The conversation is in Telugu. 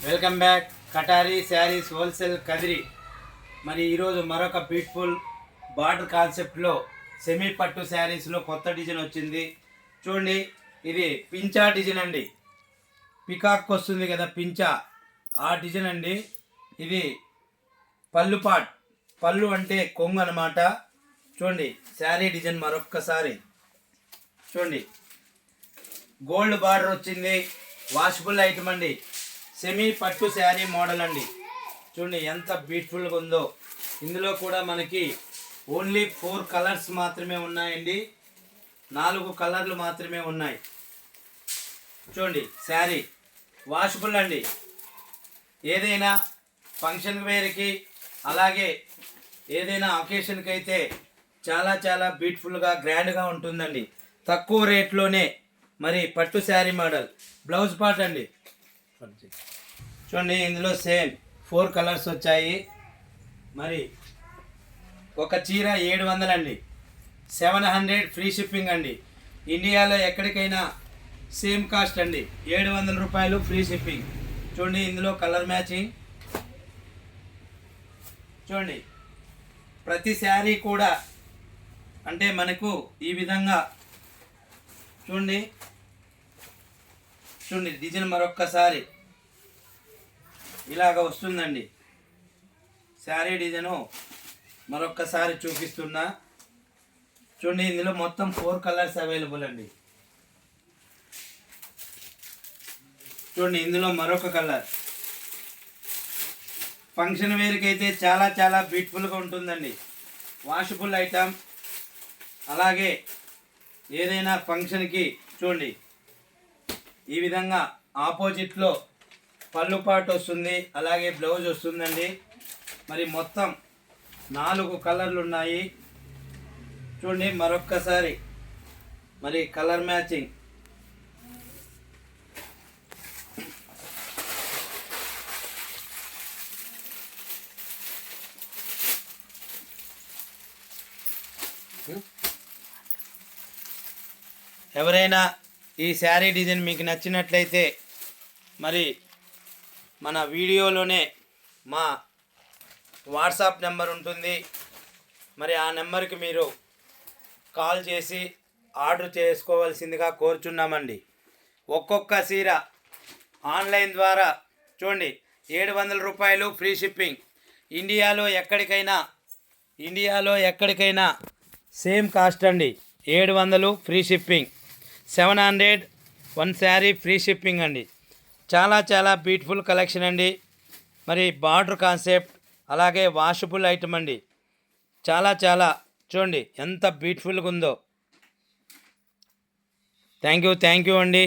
Welcome back కటారీ saris wholesale Kadiri. మరి ఈరోజు మరొక బ్యూటిఫుల్ బార్డర్ కాన్సెప్ట్లో సెమీ పట్టు శారీస్లో కొత్త డిజైన్ వచ్చింది. చూడండి, ఇది పించా డిజైన్ అండి. పికాక్ వస్తుంది కదా పించా, ఆ డిజైన్ అండి. ఇది పళ్ళు అంటే కొంగు అనమాట. చూడండి శారీ డిజైన్ మరొక్కసారి చూడండి. గోల్డ్ బార్డర్ వచ్చింది, వాషబుల్ ఐటమ్ అండి. సెమీ పట్టు శారీ మోడల్ అండి. చూడండి ఎంత బ్యూటిఫుల్గా ఉందో. ఇందులో కూడా మనకి ఓన్లీ 4 కలర్స్ మాత్రమే ఉన్నాయండి. 4 కలర్లు మాత్రమే ఉన్నాయి. చూడండి శారీ వాషబుల్ అండి. ఏదైనా ఫంక్షన్ వేర్కి అలాగే ఏదైనా అకేషన్కి అయితే చాలా చాలా బ్యూటిఫుల్గా గ్రాండ్గా ఉంటుందండి. తక్కువ రేట్లోనే మరి పట్టు శారీ మోడల్. బ్లౌజ్ పార్ట్ అండి చూడండి, ఇందులో సేమ్ 4 కలర్స్ వచ్చాయి. మరి ఒక చీర 700 అండి, 700 ఫ్రీ షిప్పింగ్ అండి. ఇండియాలో ఎక్కడికైనా సేమ్ కాస్ట్ అండి, 700 రూపాయలు ఫ్రీ షిప్పింగ్. చూడండి ఇందులో కలర్ మ్యాచింగ్. చూడండి ప్రతి శారీ కూడా అంటే మనకు ఈ విధంగా చూడండి డిజైన్ మరొక్కసారి ఇలాగ వస్తుందండి. శారీ డిజైను మరొక్కసారి చూపిస్తున్నా. చూడండి ఇందులో మొత్తం 4 కలర్స్ అవైలబుల్ అండి. చూడండి ఇందులో మరొక కలర్. ఫంక్షన్ వేర్కి అయితే చాలా చాలా బ్యూటిఫుల్గా ఉంటుందండి. Washable item. అలాగే ఏదైనా ఫంక్షన్కి చూడండి ఈ విధంగా ఆపోజిట్లో పళ్ళు పాటు వస్తుంది, అలాగే బ్లౌజ్ వస్తుందండి. మరి మొత్తం 4 కలర్లు ఉన్నాయి. చూడండి మరొక్కసారి మరి కలర్ మ్యాచింగ్. ఎవరైనా ఈ శారీ డిజైన్ మీకు నచ్చినట్లయితే మరి మన వీడియోలోనే మా వాట్సాప్ నెంబర్ ఉంటుంది. మరి ఆ నెంబర్కి మీరు కాల్ చేసి ఆర్డర్ చేసుకోవాల్సిందిగా కోరుచున్నామండి. ఒక్కొక్క చీర ఆన్లైన్ ద్వారా చూడండి 700 రూపాయలు ఫ్రీ షిప్పింగ్. ఇండియాలో ఎక్కడికైనా సేమ్ కాస్ట్ అండి, 700 free shipping. 700 1 sari free shipping అండి. చాలా చాలా బ్యూటిఫుల్ కలెక్షన్ అండి. మరి బార్డర్ కాన్సెప్ట్ అలాగే వాషబుల్ ఐటమ్ అండి. చాలా చాలా చూడండి ఎంత బ్యూటిఫుల్గా ఉందో. థ్యాంక్ యూ అండి.